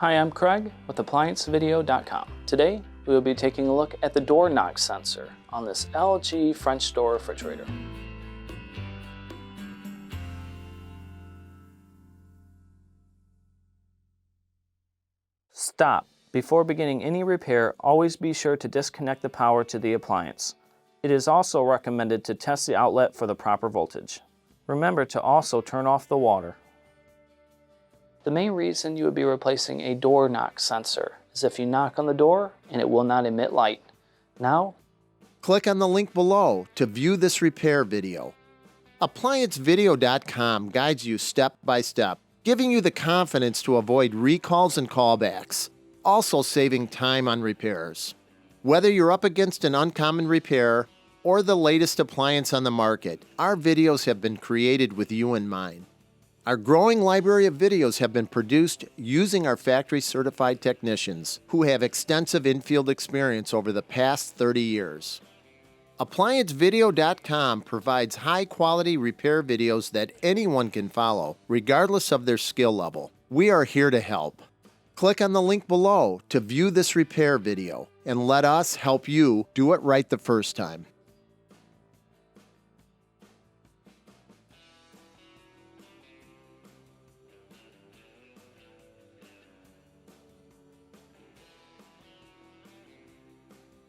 Hi, I'm Craig with ApplianceVideo.com. Today, we will be taking a look at the door knock sensor on this LG French door refrigerator. Stop. Before beginning any repair, always be sure to disconnect the power to the appliance. It is also recommended to test the outlet for the proper voltage. Remember to also turn off the water. The main reason you would be replacing a door knock sensor is if you knock on the door and it will not emit light. Now, click on the link below to view this repair video. ApplianceVideo.com guides you step by step, giving you the confidence to avoid recalls and callbacks, also saving time on repairs. Whether you're up against an uncommon repair or the latest appliance on the market, our videos have been created with you in mind. Our growing library of videos have been produced using our factory-certified technicians who have extensive infield experience over the past 30 years. ApplianceVideo.com provides high-quality repair videos that anyone can follow, regardless of their skill level. We are here to help. Click on the link below to view this repair video and let us help you do it right the first time.